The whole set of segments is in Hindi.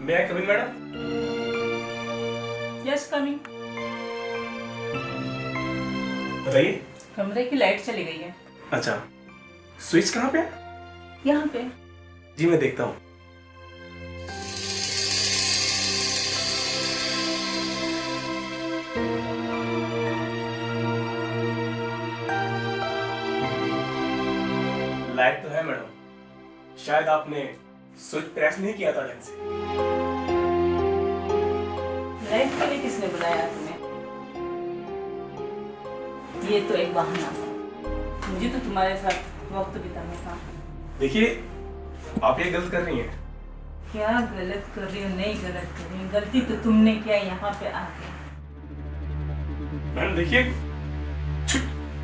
मैं I coming madam? Yes coming. बताइए। कमरे की लाइट चली गई है। अच्छा, स्विच कहाँ पे है? यहाँ पे। जी मैं देखता हूँ। लाइट तो है मैडम, शायद आपने स्विच प्रेस नहीं किया था ढंग से। लाइट के लिए किसने बुलाया तुम्हें? ये तो एक बहाना था। मुझे तो तुम्हारे साथ वक्त बिताना था। देखिए, आप ये गलत कर रही हैं। क्या गलत कर रही हो? नहीं गलत कर रही हूँ। गलती तो तुमने किया यहाँ पे आके। मैडम देखिए,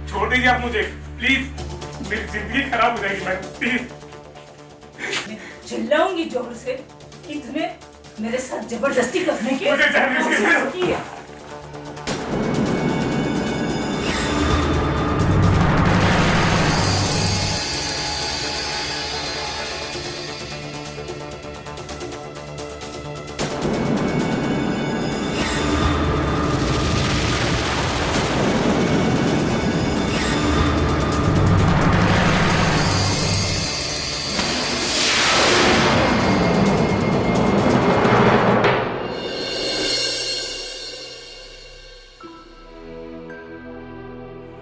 छोड़ दीजिए आप मुझे प्लीज, मेरी जिंदगी खराब हो जाएगी मैडम प्लीज। चिल्लाऊंगी जोर से कि तुम्हें मेरे साथ जबरदस्ती करने की मुझे जाने दीजिए। कोशिश की है।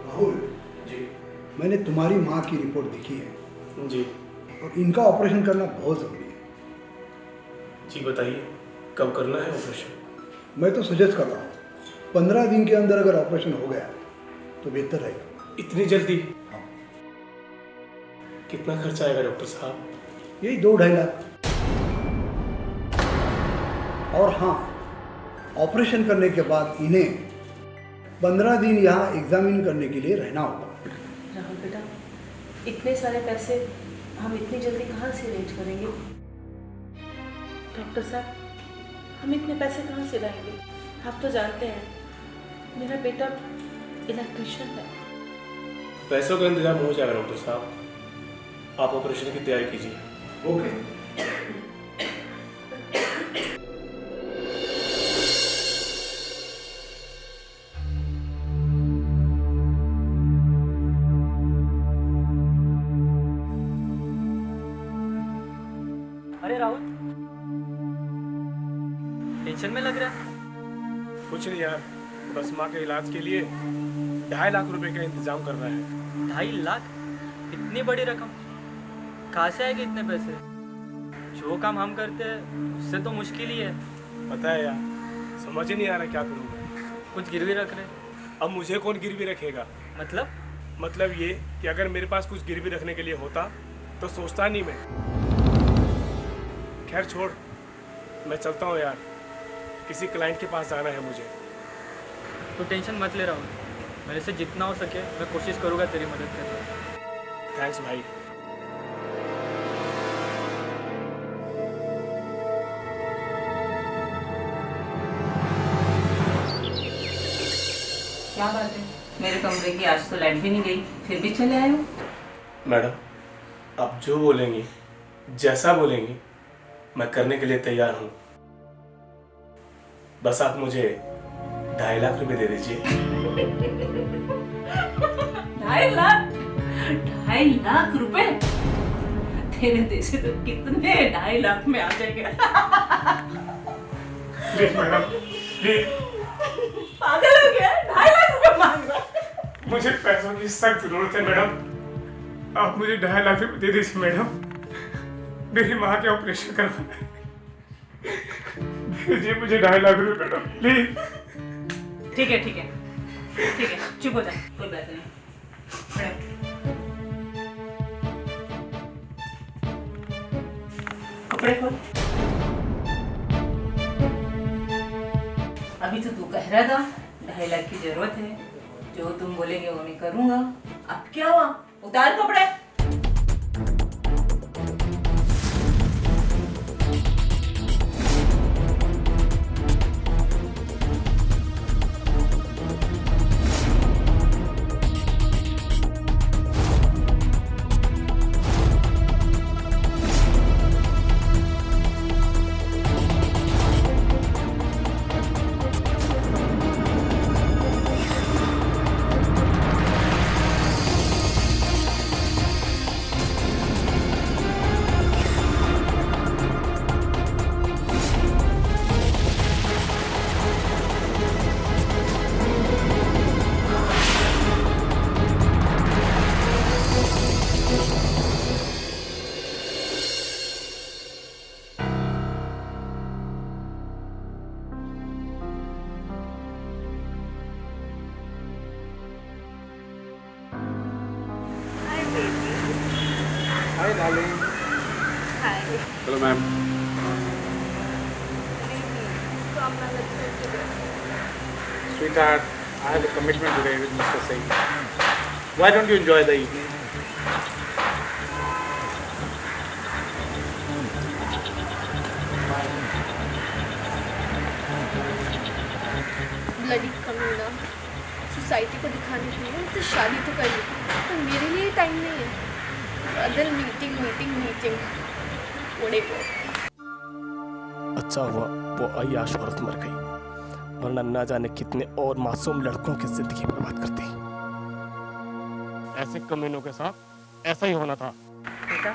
राहुल, जी मैंने तुम्हारी माँ की रिपोर्ट देखी है जी और इनका ऑपरेशन करना बहुत ज़रूरी है। जी बताइए, कब करना है ऑपरेशन? मैं तो सजेस्ट कर रहा हूँ 15 दिन के अंदर अगर ऑपरेशन हो गया तो बेहतर रहेगा। इतनी जल्दी? हाँ, कितना खर्चा आएगा डॉक्टर साहब? यही 2-2.5 लाख। और हाँ, ऑपरेशन करने के बाद इन्हें 15 दिन यहाँ एग्जामिन करने के लिए रहना होगा। राहुल बेटा, इतने सारे पैसे हम इतनी जल्दी कहाँ से अरेंज करेंगे? डॉक्टर साहब, हम इतने पैसे कहाँ से लाएंगे? आप तो जानते हैं मेरा बेटा इलेक्ट्रिशियन है। पैसों का इंतजाम हो जाएगा डॉक्टर साहब, आप ऑपरेशन की तैयारी कीजिए। ओके। अरे राहुल, टेंशन में लग रहा है। कुछ नहीं यार, बस माँ के इलाज के लिए 2.5 लाख रुपए का इंतजाम करना है। 2.5 लाख? इतनी बड़ी रकम कहाँ से आएगी इतने पैसे? जो काम हम करते हैं उससे तो मुश्किल ही है। पता है यार, समझ ही नहीं आ रहा क्या करूँ मैं। कुछ गिरवी रख रहे? अब मुझे कौन गिरवी रखेगा? मतलब ये कि अगर मेरे पास कुछ गिरवी रखने के लिए होता तो सोचता नहीं मैं। खैर छोड़, मैं चलता हूँ यार, किसी क्लाइंट के पास जाना है मुझे। तो टेंशन मत ले राहुल, मेरे से जितना हो सके मैं कोशिश करूँगा तेरी मदद करने की। थैंक्स भाई। क्या बात है, मेरे कमरे की आज तो लाइट भी नहीं गई, फिर भी चले आए हो? मैडम, आप जो बोलेंगी, जैसा बोलेंगी, मैं करने के लिए तैयार हूँ। बस आप मुझे 2.5 लाख रुपए दे दीजिए। 2.5 लाख? 2.5 लाख रुपए? तेरे देश तो कितने 2.5 लाख में आ जाएंगे। Please madam, please. पागल हो गया? 2.5 लाख रुपए मांग रहा है? मुझे पैसों की सख्त जरूरत है मैडम, आप मुझे 2.5 लाख रुपए दे दीजिए मैडम। मेरी माँ के ऑपरेशन करवाना है, दीजिए मुझे 2.5 लाख रुपए मैडम प्लीज। ठीक है ठीक है ठीक है, चुप हो जा, कोई बात नहीं। कपड़े खोल। अभी तो तू कह रहा था 2.5 लाख की जरूरत है, जो तुम बोलेंगे वो मैं करूंगा। अब क्या हुआ? उतार कपड़े। Hi darling. Hi. Hello ma'am. तो आप ना लगता है Sweetheart, I have a commitment today with Mr. Singh. Why don't you enjoy the evening? Bloody कमीना, सोसाइटी को दिखाने के लिए मुझसे शादी तो कर ली, पर मेरे लिए टाइम नहीं है। Other meeting meeting meeting whatever। अच्छा हुआ वो अय्याश औरत मर गई, वरना न जाने कितने और मासूम लड़कों की जिंदगी बर्बाद करती। ऐसे कमीनों के साथ ऐसा ही होना था। बेटा,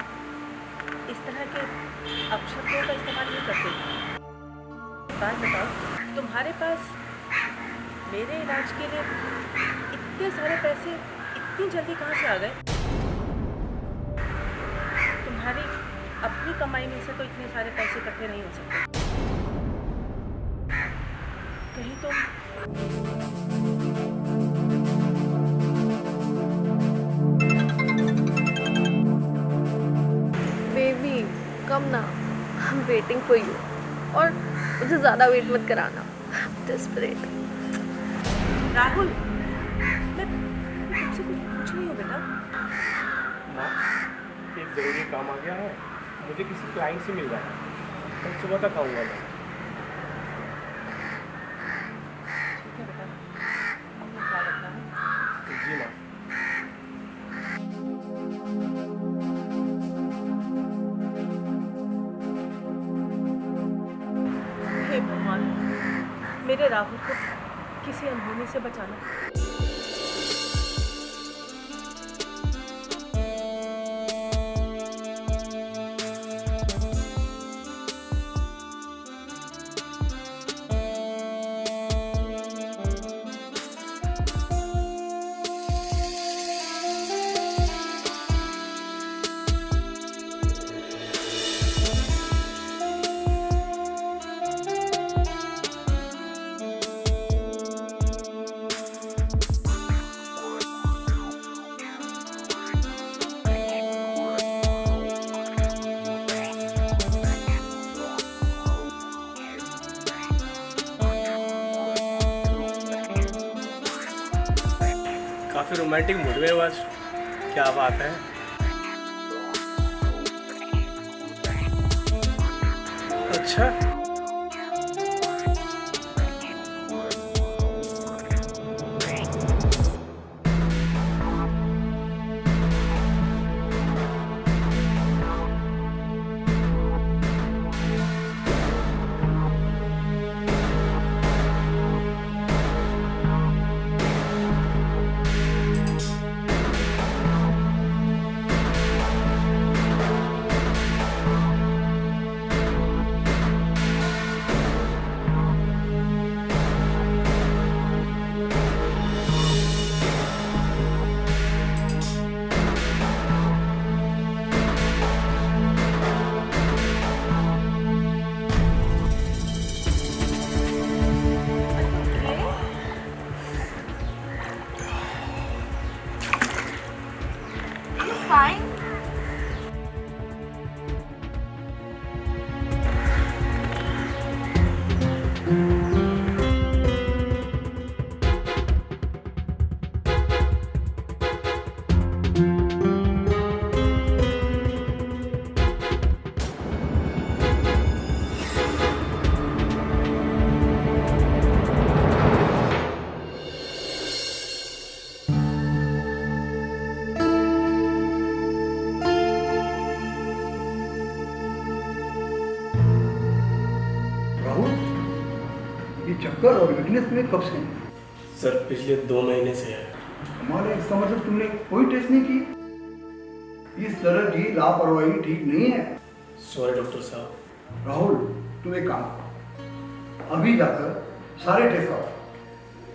इस तरह के अपशब्दों का इस्तेमाल नहीं करते। बात बताओ, तुम्हारे पास मेरे इलाज के लिए इतने सारे पैसे इतनी जल्दी कहाँ से आ गए? तुम्हारी अपनी कमाई में से तो इतने सारे पैसे इकट्ठे नहीं हो सकते। कहीं तुम बेबी कम ना, I am waiting for you, और मुझे ज़्यादा वेट मत कराना। डेस्परेट। राहुल, मैं तुमसे कुछ पूछ रही हूँ बेटा। माँ, एक ज़रूरी काम आ गया है, मुझे किसी क्लाइंट से मिलना है, कल सुबह तक आऊँगा मैं। ठीक है बेटा, अपना ख्याल रखना है। जी माँ। हे भगवान, मेरे राहुल को किसी अनहोनी से बचाना। काफी रोमांटिक मूड में आज, क्या बात है। अच्छा, Fine। राहुल, ये चक्कर और वीकनेस में कब से? सर पिछले 2 महीने से है। हमारे इसका मतलब तुमने कोई टेस्ट नहीं की? इस तरह की लापरवाही ठीक नहीं है। सॉरी डॉक्टर साहब। राहुल, तुम एक काम करो, अभी जाकर सारे टेस्ट कराओ।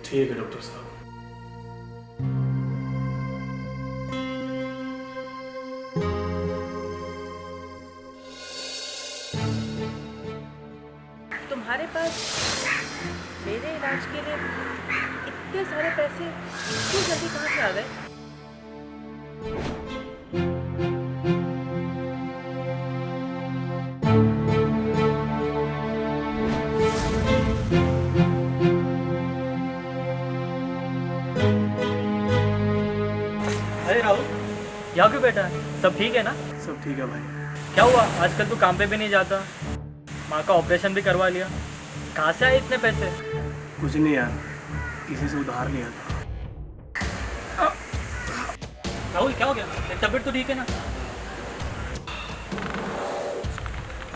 ठीक है डॉक्टर साहब। तुम्हारे पास मेरे इलाज के लिए इतने सारे पैसे इतनी जल्दी कहाँ से आ गए? राहुल, यहाँ क्यों बैठा है? सब ठीक है ना? सब ठीक है भाई। क्या हुआ, आजकल तू काम पे भी नहीं जाता? माँ का ऑपरेशन भी करवा लिया, कहाँ से आए इतने पैसे? कुछ नहीं यार, किसी से उधार लिया था। राहुल क्या हो गया? तेरी तबीयत तो ठीक है ना?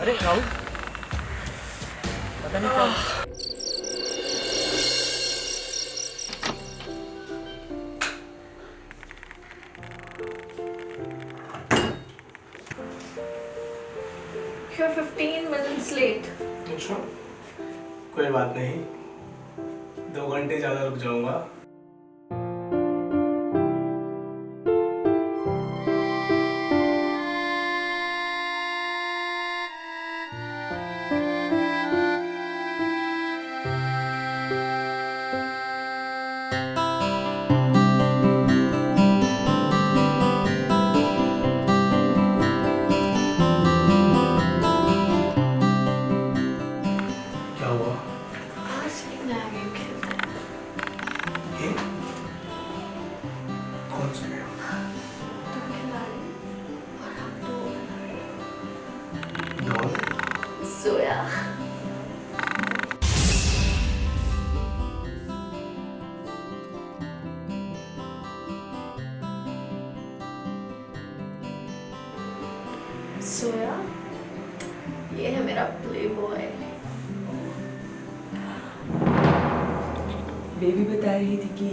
अरे राहुल, पता नहीं क्या हुआ। You're 15 minutes late. अच्छा, कोई बात नहीं, 2 घंटे ज़्यादा रुक जाऊंगा। क्या हुआ? आज एक नया गेम खेलते हैं. गेम? कौन सा गेम? तुम खिलाड़ी और हम दो खिलाड़ी. डॉन? सोया. सोया, ये है मेरा प्ले बॉय. बेबी बता रही थी कि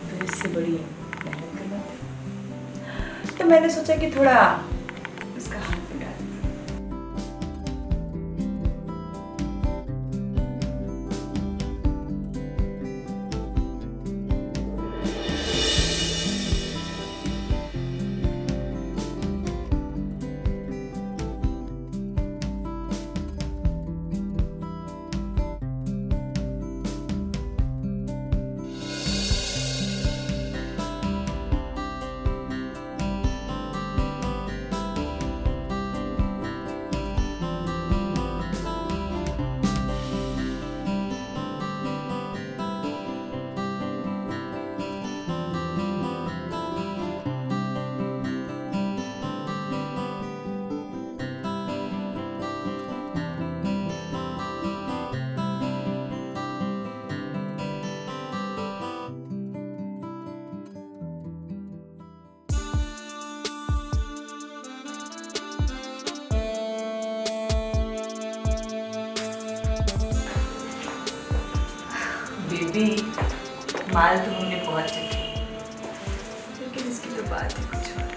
तो इससे बड़ी मेहनत करना था, तो मैंने सोचा कि थोड़ा उसका हाथ बटा दूं। बेबी, माल तो हमने बहुत चखी, लेकिन इसकी तो बात ही कुछ और।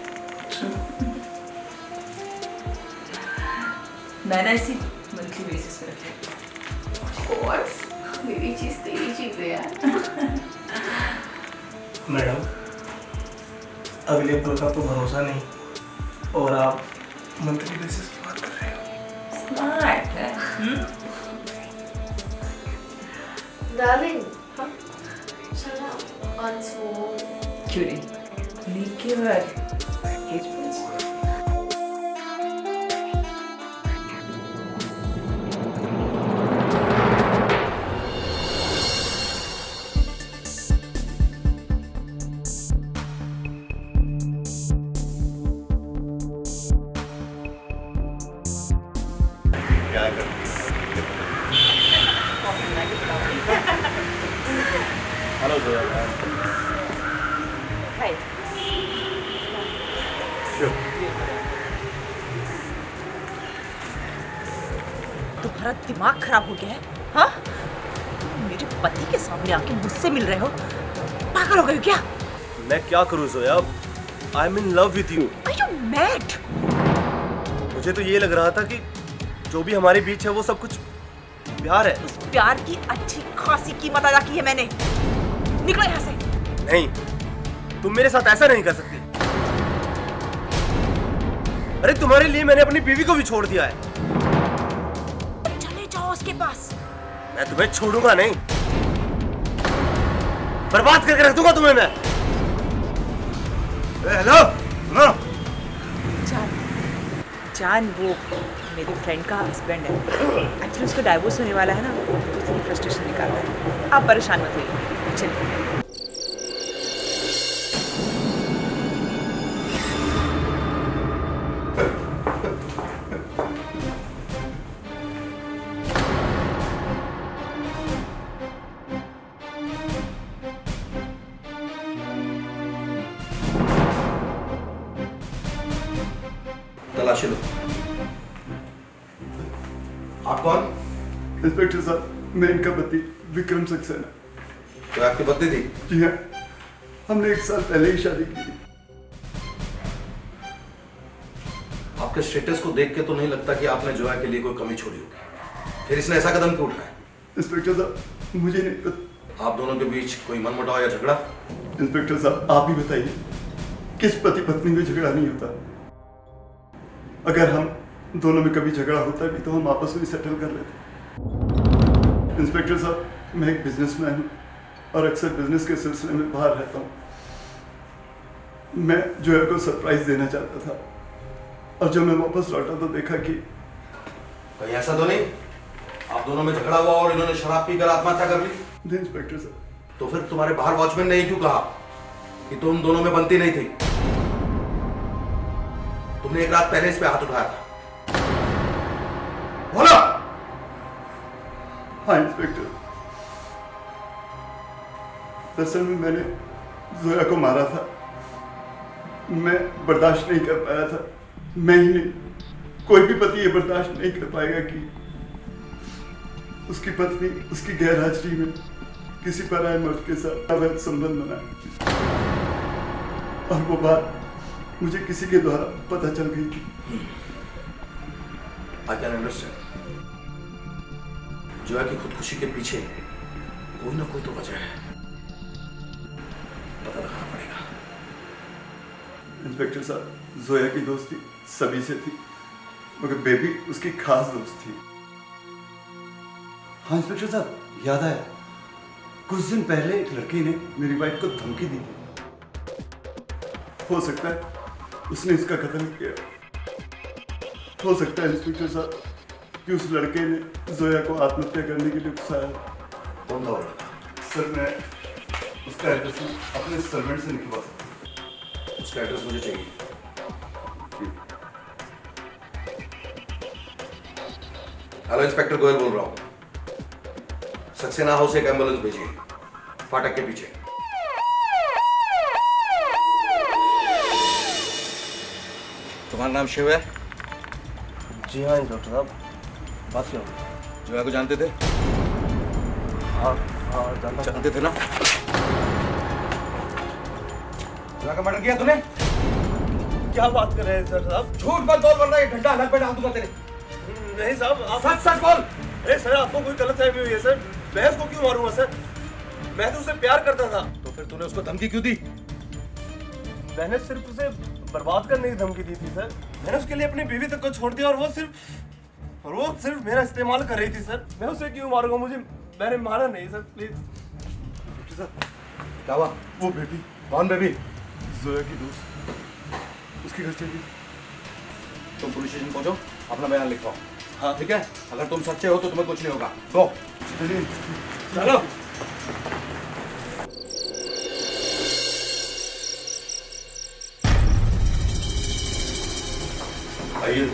मैं ना इसी मंथली बेसिस पर रखी। Of course, मेरी चीज तेरी चीज है यार. मैडम, अगले पल का तो भरोसा नहीं, और आप मंथली बेसिस की बात कर रहे हो। स्मार्ट है। Darling, huh? Shut up. On phone. क्यों नहीं? लेके और engagement। क्या करती हेलो जोया हाय। तुम्हारा दिमाग खराब हो गया है? हाँ? मेरे पति के सामने आके मुझसे मिल रहे हो? पागल हो गए हो क्या? मैं क्या करूं Zoya, I am in love with you. Are you mad? मुझे तो ये लग रहा था कि जो भी हमारे बीच है वो सब कुछ प्यार है। उस प्यार की अच्छी खासी कीमत अदा की है मैंने। निकलो यहाँ से। नहीं, तुम मेरे साथ ऐसा नहीं कर सकती। अरे तुम्हारे लिए मैंने अपनी बीवी को भी छोड़ दिया है। चले जाओ उसके पास। मैं तुम्हें छोड़ूंगा नहीं, बर्बाद करके रख दूंगा तुम्हें मैं। हेलो जान वो मेरी फ्रेंड का हस्बैंड है। एक्चुअली उसका डाइवोर्स होने वाला है ना, तो इसलिए फ्रस्ट्रेशन निकालता है। आप परेशान मत होइए, चलिए। तलाशी लो। आप कौन? इंस्पेक्टर साहब, मैं इनका पति विक्रम सक्सेना। तो आपकी पत्नी थी? जी हाँ, हमने 1 साल पहले ही शादी की। आपके स्टेटस को देख के तो नहीं लगता कि आपने जोया के लिए कोई कमी छोड़ी होगी। फिर इसने ऐसा कदम क्यों उठाया? इंस्पेक्टर साहब, मुझे नहीं पता। आप दोनों के बीच कोई मनमुटाव या झगड़ा? इंस्पेक्टर साहब, आप ही बताइए, किस पति पत्नी में झगड़ा नहीं होता? अगर हम दोनों में कभी झगड़ा होता भी तो हम आपस में सेटल कर लेते। इंस्पेक्टर साहब, मैं एक बिजनेसमैन हूँ और अक्सर बिजनेस के सिलसिले में बाहर रहता हूँ। मैं जोया को सरप्राइज देना चाहता था और जब मैं वापस लौटा तो देखा कि कहीं ऐसा तो नहीं आप दोनों में झगड़ा हुआ और इन्होंने शराब पीकर आत्महत्या कर ली? नहीं इंस्पेक्टर साहब। तो फिर तुम्हारे बाहर वॉचमैन ने क्यों कहा कि तुम दोनों में बनती नहीं थी? तुमने एक रात पहले इस पे हाथ उठाया था, बोला? हाँ इंस्पेक्टर, दरअसल में मैंने जोया को मारा था। मैं बर्दाश्त नहीं कर पाया था। मैं ही नहीं, कोई भी पति ये बर्दाश्त नहीं कर पाएगा कि उसकी पत्नी उसकी गैर हाजिरी में किसी पराये मर्द के साथ अवैध संबंध बनाए। और वो बात मुझे किसी के द्वारा पता चल गई थी। I can understand. जोया की खुदकुशी के पीछे कोई ना कोई तो वजह है, पता लगाना पड़ेगा। इंस्पेक्टर साहब, जोया की दोस्ती सभी से थी, मगर बेबी उसकी खास दोस्त थी। हाँ इंस्पेक्टर साहब, याद आया, कुछ दिन पहले एक लड़की ने मेरी वाइफ को धमकी दी थी। हो सकता है उसने इसका कत्ल किया। हो सकता है इंस्पेक्टर साहब कि उस लड़के ने जोया को आत्महत्या करने के लिए उकसाया। कौन था वो लड़का? सर, मैं उसका एड्रेस अपने सर्वेंट से निकलवा सकता हूँ। उसका एड्रेस मुझे चाहिए। हेलो, इंस्पेक्टर गोयल बोल रहा हूँ। सक्सेना हाउस एक एम्बुलेंस भेजिए, फाटक के पीछे। तुम्हारा नाम शिव है? जी हाँ डॉक्टर साहब, बात क्या होगी? जोया को जानते थे? हाँ हाँ जानते थे ना? जोया का मर्डर किया तूने? क्या बात कर रहे हैं सर साहब? झूठ मत बोल, वरना ये घंटा अलग पे डाल दूंगा तेरे। नहीं साहब, आप सच सच बोल। अरे सर, आपको कोई गलतफहमी हुई है सर। मैं उसको क्यों मारूंगा सर? मैं तो उसे प्यार करता था। तो फिर तूने उसको धमकी क्यों दी? मैंने सिर्फ उसे बर्बाद करने की धमकी दी थी सर। मैंने उसके लिए अपनी बीवी तक को छोड़ दिया और वो सिर्फ मेरा इस्तेमाल कर रही थी सर। मैं उसे क्यों मारूंगा? मैंने मारा नहीं सर, प्लीज। क्या हुआ? वो बेबी, कौन बेबी? जोया की दोस्त, उसकी घर चली। तुम पुलिस स्टेशन पहुंचो, अपना बयान लिखवाओ। हाँ ठीक है? अगर तुम सच्चे हो तो तुम्हें कुछ नहीं होगा। गो। चलिए। चलो। आइए।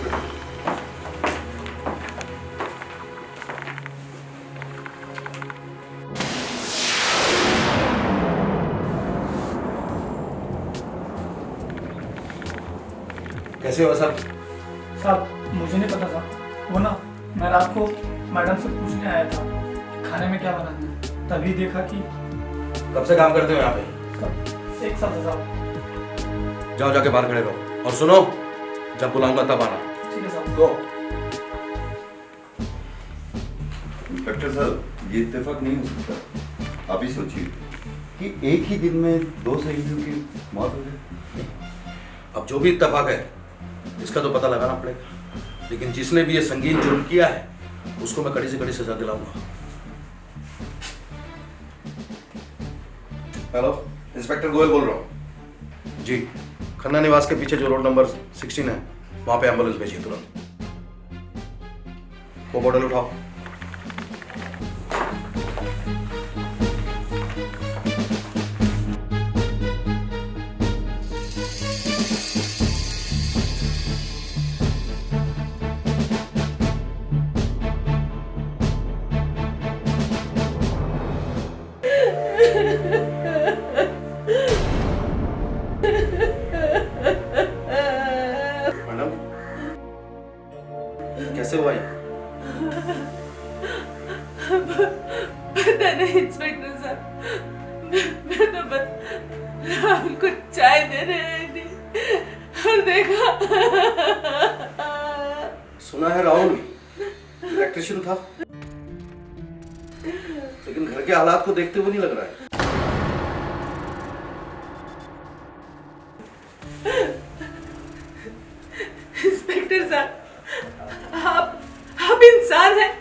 कैसे हो सब? साहब, मुझे नहीं पता था। वो ना, मैं रात को मैडम से पूछने आया था कि खाने में क्या बनाना है, तभी देखा कि कब से काम करते हो यहाँ पे? सब एक साथ है साहब। जाओ, जाके बाहर खड़े रहो और सुनो, जब बुलाऊंगा तब आना। ठीक है साहब। गो। इंस्पेक्टर साहब, ये इत्तेफाक नहीं हो सकता। आप ही सोचिए कि एक ही दिन में 2 शहीदों की मौत हो गई। अब जो भी इत्तेफाक है इसका तो पता लगाना पड़ेगा, लेकिन जिसने भी ये संगीन जुर्म किया है उसको मैं कड़ी से कड़ी सजा दिलाऊंगा। हेलो, इंस्पेक्टर गोयल बोल रहा हूँ। जी, खन्ना निवास के पीछे जो रोड नंबर 16 है वहां पे एम्बुलेंस भेजिए तुरंत। वो बॉटल उठाओ। मैडम, राहुल को चाय दे रहे थे और देखा। सुना है राहुल इलेक्ट्रिशियन था, लेकिन घर के हालात को देखते हुए नहीं लग रहा है। इंस्पेक्टर साहब, आप इंसान हैं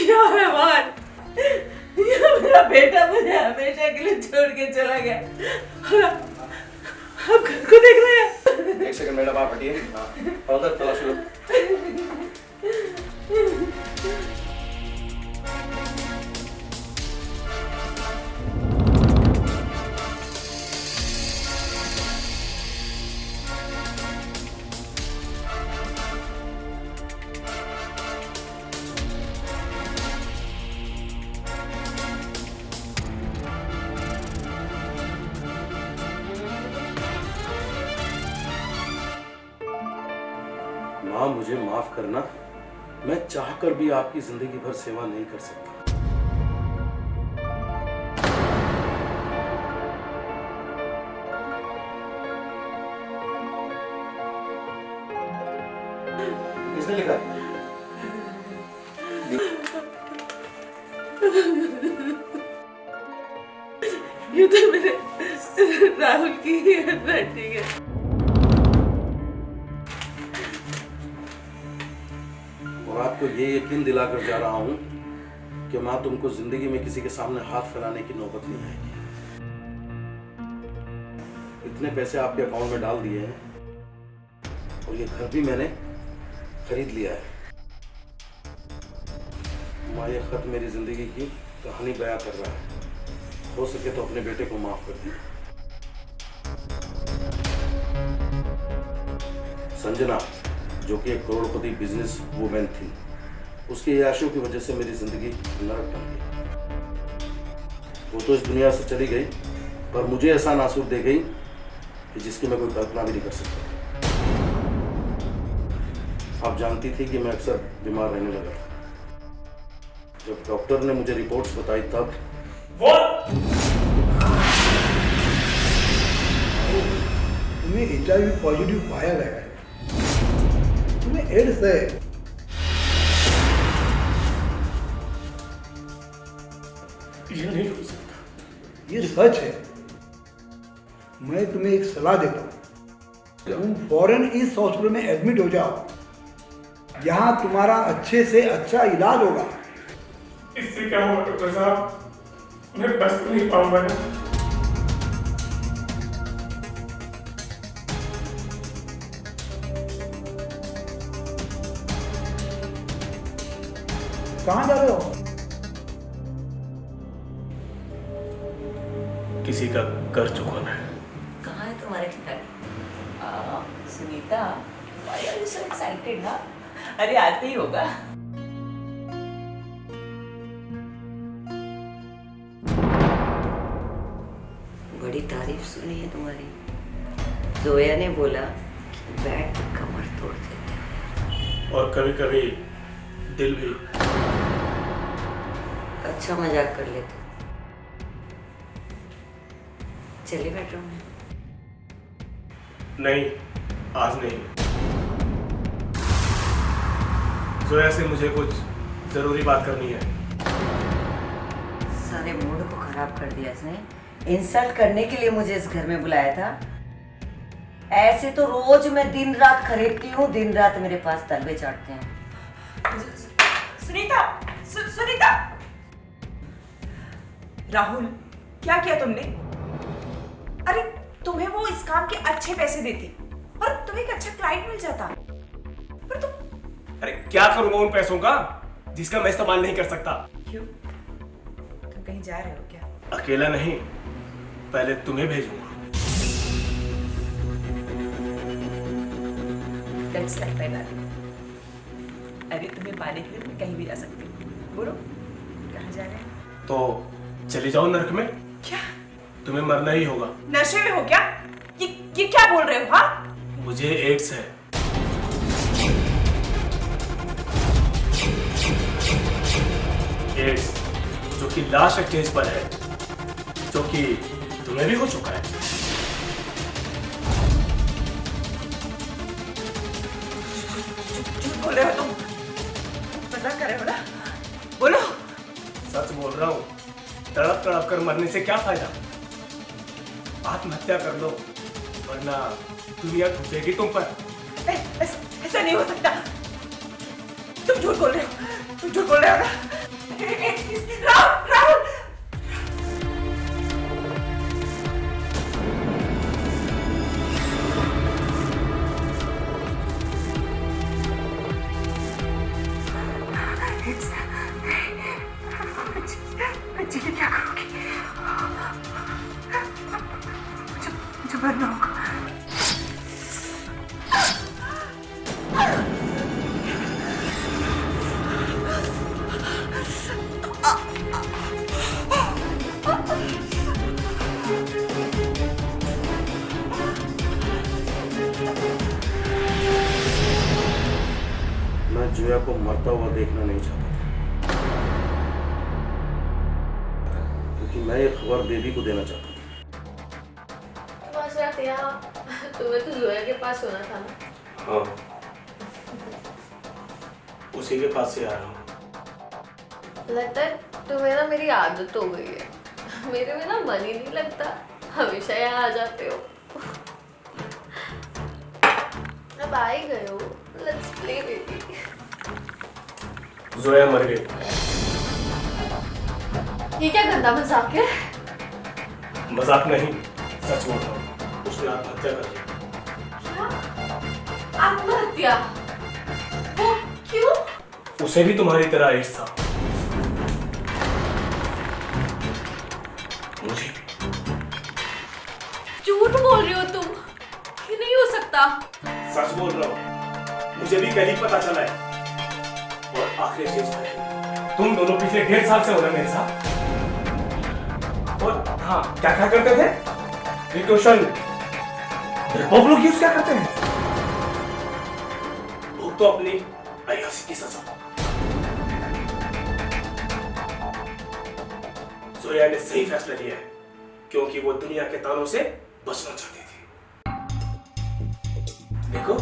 या हैवान? या मेरा बेटा मुझे हमेशा के लिए छोड़ के चला गया और आप घर को देख रहे हैं? एक सेकंड मैडम, आप हटिए। हाँ, उधर तलाश लो। माँ, मुझे माफ करना, मैं चाहकर भी आपकी जिंदगी भर सेवा नहीं कर सकता। किसने लिखा? ये तो मेरे राहुल की हैंडराइटिंग है। और आपको ये यकीन दिलाकर जा रहा हूं कि माँ, तुमको जिंदगी में किसी के सामने हाथ फैलाने की नौबत नहीं आएगी। इतने पैसे आपके अकाउंट में डाल दिए हैं और ये घर भी मैंने खरीद लिया है। माँ, ये खत मेरी जिंदगी की कहानी बयां कर रहा है। हो सके तो अपने बेटे को माफ कर दीजिए। संजना, जो कि एक करोड़पति बिजनेस वूमेन थी, उसकी याशों की वजह से मेरी जिंदगी नरक बन गई। वो तो इस दुनिया से चली गई, पर मुझे ऐसा नासूर दे गई कि जिसकी मैं कोई कल्पना भी नहीं कर सकता। आप जानती थी कि मैं अक्सर बीमार रहने लगा था। जब डॉक्टर ने मुझे रिपोर्ट्स बताई तब तुम्हें HIV पॉजिटिव पाया गया है, तुम्हें एड्स है। ये नहीं हो सकता। ये सच है। मैं तुम्हें एक सलाह देता हूँ, तुम फौरन इस हॉस्पिटल में एडमिट हो जाओ। यहाँ तुम्हारा अच्छे से अच्छा इलाज होगा। इससे क्या होगा डॉक्टर साहब? मैं बच तो नहीं पाऊंगा ना। कहाँ जा रहे हो? किसी का कर चुकाना है। कहाँ है तुम्हारे ठिकाने? Sunita, why are you so excited, हाँ? अरे आते ही होगा। बड़ी तारीफ सुनी है तुम्हारी। जोया ने बोला कि बैठ कर कमर तोड़ देते हैं। और कभी कभी दिल भी। अच्छा मजाक कर लेते। चले बेडरूम में। नहीं, आज नहीं। जोया से मुझे कुछ जरूरी बात करनी है। सारे मूड को खराब कर दिया इसने। इंसल्ट करने के लिए मुझे इस घर में बुलाया था। ऐसे तो रोज मैं दिन रात खरीदती हूँ, दिन रात मेरे पास तलबे चाटते हैं। सुनीता, सुनीता! राहुल, क्या किया तुमने? अरे तुम्हें वो इस काम के अच्छे पैसे देती और तुम्हें एक अच्छा क्लाइंट मिल जाता, पर तुम। अरे क्या करूंगा उन पैसों का जिसका मैं इस्तेमाल नहीं कर सकता? क्यों? तुम कहीं जा रहे हो क्या? अकेला नहीं, पहले तुम्हें भेजूंगा। That's like my darling. अरे तुम्हें पाने के लिए तुम कहीं भी जा सकते हो। बोलो कहाँ जा रहे हैं? तो चली जाओ नरक में। क्या? तुम्हें मरना ही होगा। नशे में हो क्या? ये क्या बोल रहे हो? हाँ, मुझे एड्स है। एड्स जो कि लास्ट स्टेज पर है, जो कि तुम्हें भी हो चुका है। बोल रहे हो तुम? मजाक कर रहे हो ना? बोलो। सच बोल रहा हूँ, तड़प तड़प कर मरने से क्या फायदा? आत्महत्या कर लो, वरना दुनिया टूटेगी तुम पर। ऐसा नहीं हो सकता। तुम झूठ बोल रहे हो, तुम झूठ बोल रहे हो ना? राहुल, राहुल। जी क्या करोगी? मुझे मरना होगा। मैं जोया को मरता हुआ देखना नहीं चाहता क्योंकि मैं ये खबर बेबी को देना चाहता था। बस रात यहाँ तुम्हें तो जोया के पास होना था ना? हाँ, उसी के पास से आ रहा हूँ। लगता है तुम्हें ना मेरी आदत हो गई है, मेरे में ना मन ही नहीं लगता, हमेशा यहाँ आ जाते हो। अब आ ही गए हो, लेट्स प्ले बेबी। जोया मर गई। ये क्या गंदा मजाक है? मजाक नहीं, सच बोल रहा हूँ, उसने आत्महत्या कर ली। क्या? आत्महत्या? वो क्यों? उसे भी तुम्हारी तरह एड्स था। मुझे झूठ बोल रही हो तुम, ये नहीं हो सकता। सच बोल रहा हूँ, मुझे भी कल ही पता चला है। और आखिरी चीज है, तुम दोनों पिछले 1.5 साल से हो रहे मेरे साथ। और हाँ, क्या क्या करते थे? ये क्वेश्चन लोग यूज क्या करते हैं? लोग तो अपनी अय्यासी की सजा। जोया ने सही फैसला लिया है, क्योंकि वो दुनिया के तानों से बचना चाहती थी। देखो,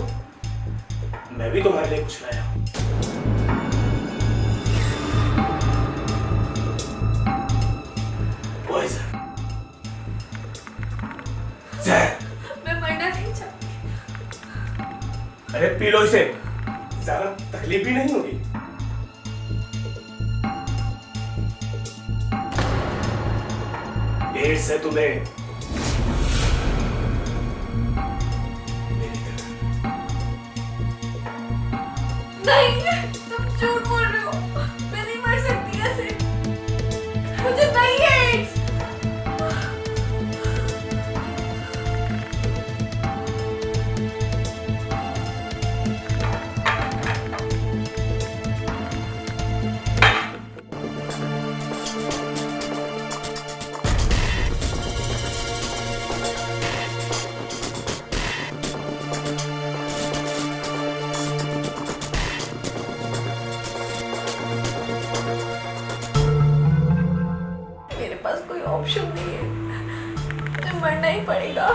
मैं भी तुम्हारे लिए कुछ लाया हूं। पॉइजन, जहर। मैं मरना नहीं चाहती। अरे पी लो इसे, ज्यादा तकलीफ भी नहीं होगी। एड्स से तुम्हें नहीं, तुम झूठ बोल रहे हो, मैं नहीं मर सकती ऐसे, मुझे नहीं है एड्स। मेरे पास कोई ऑप्शन नहीं है, मुझे मरना ही पड़ेगा।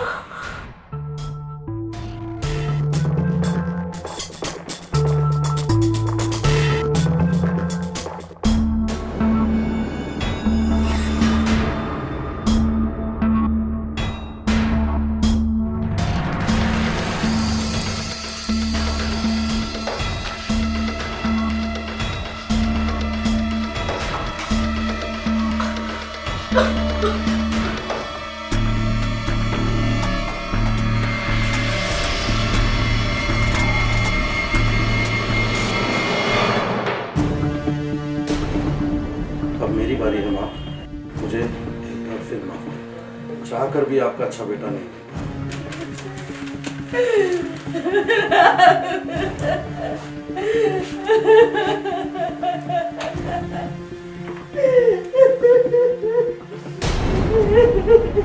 अब मेरी बारी है माँ, मुझे एक बार फिर माफ करें। चाहकर भी आपका अच्छा बेटा नहीं। Ha ha ha ha!